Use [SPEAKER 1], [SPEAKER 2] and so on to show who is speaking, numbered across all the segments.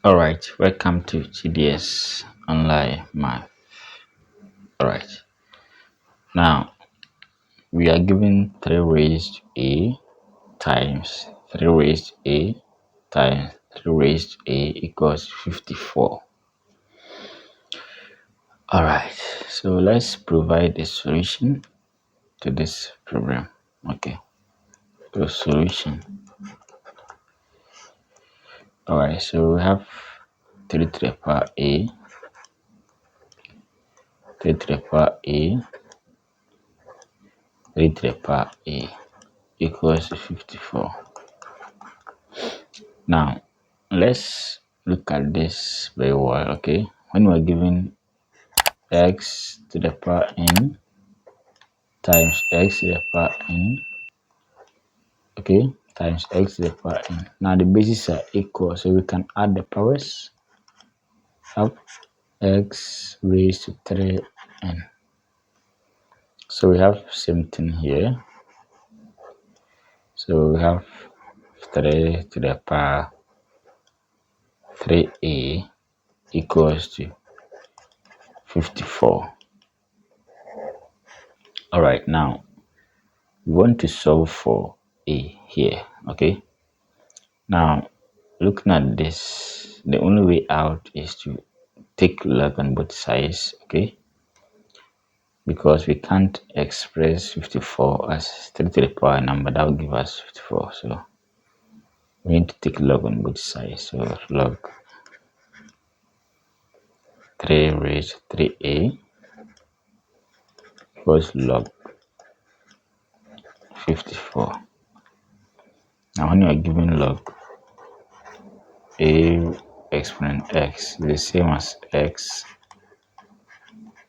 [SPEAKER 1] All right, welcome to GDS Online Math. All right, now we are given 3 raised to a times 3 raised to a times 3 raised to a equals 54. All right, so let's provide a solution to this problem. Okay, the solution. All right, so we have 3 to the power a, 3 to the power a, 3 to the power a equals to 54. Now, let's look at this very well, okay? When we're given x to the power n times x to the power n, okay, times x to the power n. Now, the bases are equal, so we can add the powers. Have x raised to 3n. So we have same thing here. So we have 3 to the power 3a equals to 54. All right, now we want to solve for a here, okay? Now, looking at this, the only way out is to take log on both sides, okay? Because we can't express 54 as 3 to the power number, that will give us 54. So we need to take log on both sides. So log 3 raised to 3a equals log 54. Now, when you are given log a exponent x is the same as x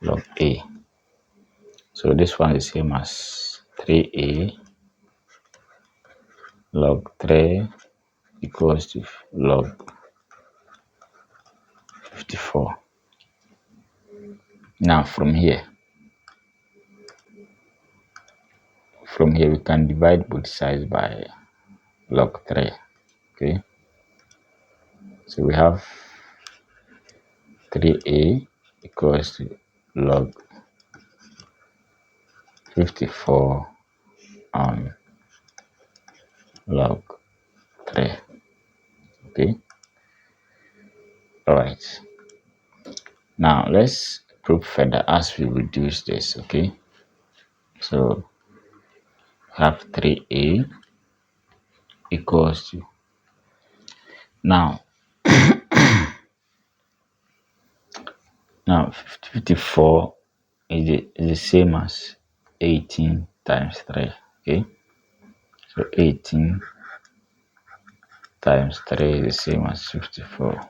[SPEAKER 1] log a. So this one is the same as 3a log 3 equals to log 54. Now from here we can divide both sides by log 3, okay? So we have 3a equals to log 54 on log 3, okay? All right, now let's prove further as we reduce this, okay? So have 3a equals to, now 54 is the same as 18 times 3, okay? So 18 times 3 is the same as 54.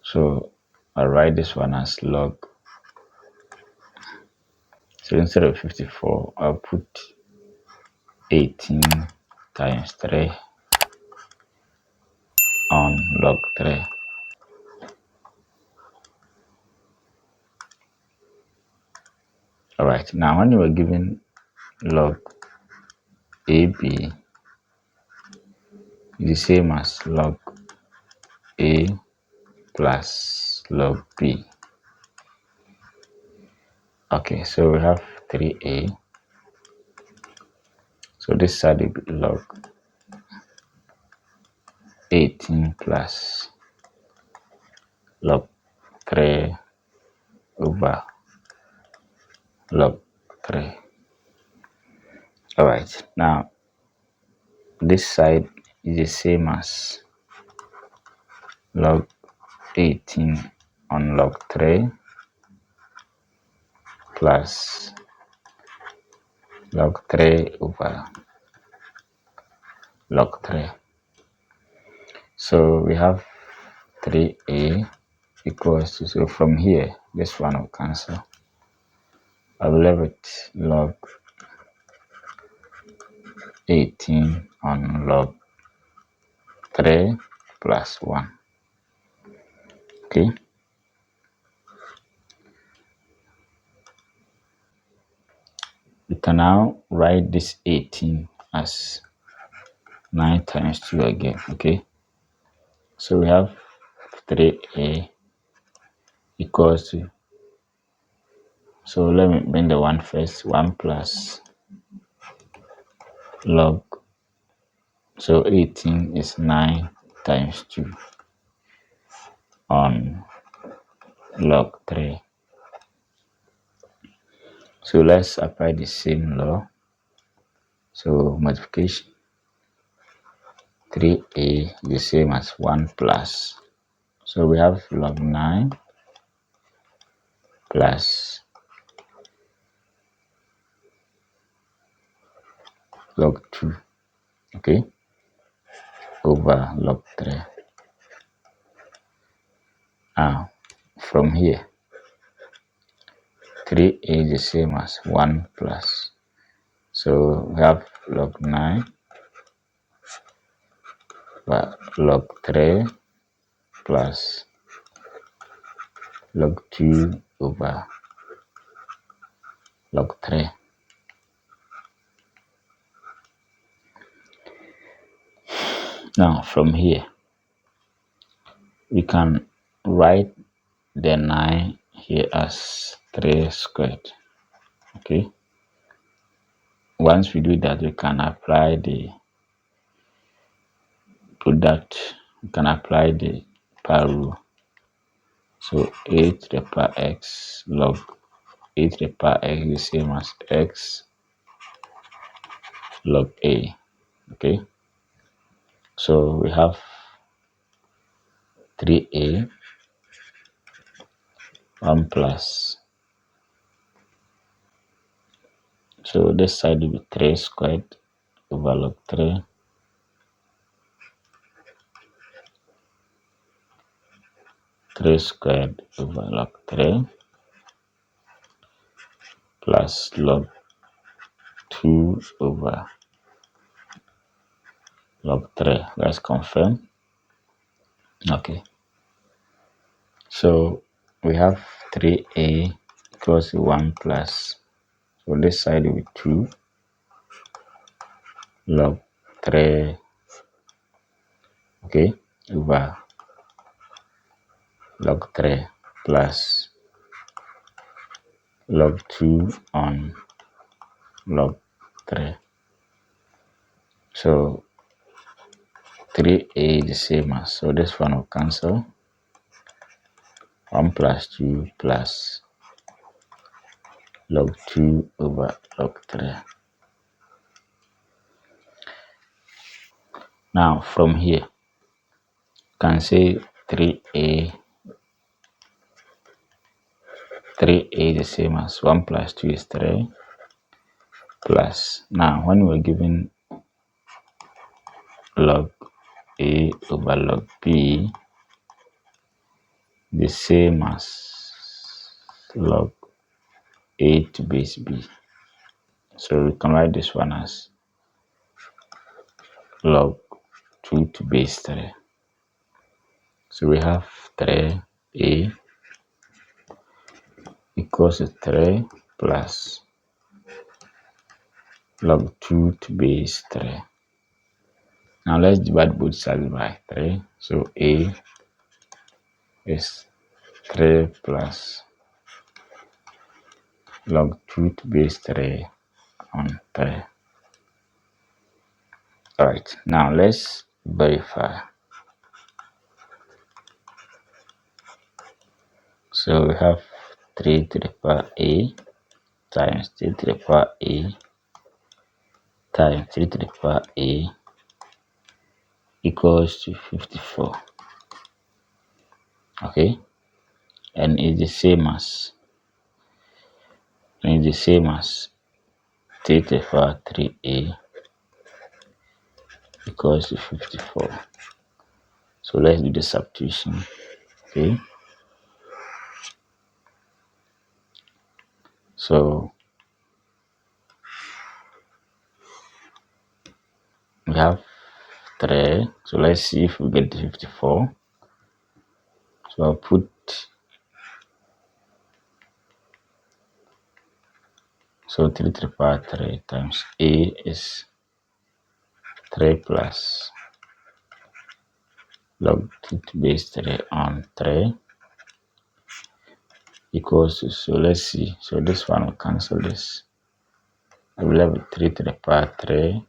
[SPEAKER 1] So I'll write this one as log. So instead of 54, I'll put 18 times 3 on log 3. All right, now when you are given log AB is the same as log A plus log B. Okay, so we have 3a. So this side will be log 18 plus log 3 over log 3. All right, now this side is the same as log 18 on log 3 plus log 3 over log 3. So we have 3a equals to, so from here, this one will cancel. I will leave it log 18 on log 3 plus 1. Okay. You can now write this 18 as 9 times 2 again, okay? So we have 3a equals to, so let me bring the one first, 1 plus log, so 18 is 9 times 2 on log 3. So let's apply the same law. So multiplication 3a is the same as 1 plus. So we have log 9 plus log 2, okay, over log 3. Now from here, 3a is the same as 1 plus. So we have log 9 log 3 plus log 2 over log 3. Now from here, we can write the 9 here as 3 squared. Okay. Once we do that, we can apply the product, we can apply the power rule. So a to the power x log a to the power x is the same as x log a. Okay. So we have 3a 1 plus. So this side will be 3 squared over log 3 3 squared over log 3 plus log 2 over log 3. Let's confirm. Okay. So we have 3a equals to 1 plus. So this side will be 2 log 3, okay, over log 3 plus log 2 on log 3. So 3a is the same as, so this one will cancel. 1 plus 2 plus log 2 over log 3. Now from here, you can say 3a is the same as 1 plus 2 is 3 plus. Now when we're given log a over log b, the same as log a to base b. So we can write this one as log 2 to base 3. So we have 3a equals to 3 plus log 2 to base 3. Now let's divide both sides by 3. So a is 3 plus log 2 to base 3 on 3. Alright, now let's verify. So we have 3 to the power a times 3 to the power a times 3 to the power a equals to 54. Okay, and it's the same as 3 to the power 3a equals to 54. So let's do the substitution. Okay, so we have 3. So let's see if we get the 54. So I'll put, so 3 to the power 3 times a is 3 plus log 2 to base 3 on 3 equals to, so let's see, so this one will cancel this. I will have 3 to the power 3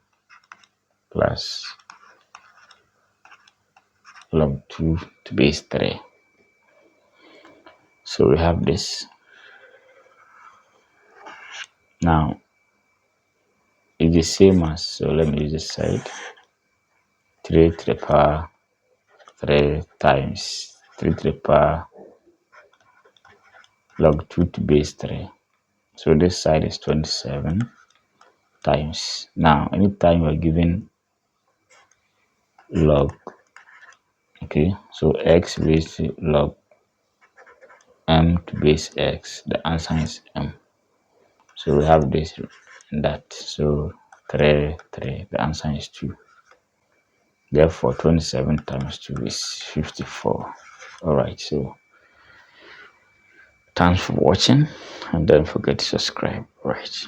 [SPEAKER 1] plus log 2 to base 3. So we have this. Now it's the same as, so let me use this side, 3 to the power 3 times 3 to the power log 2 to base 3. So this side is 27 times. Now anytime we're given log, okay, so x raised to log m to base x, the answer is m. So we have this and that, so 3 3, the answer is 2. Therefore 27 times 2 is 54. All right, so thanks for watching and don't forget to subscribe. All right.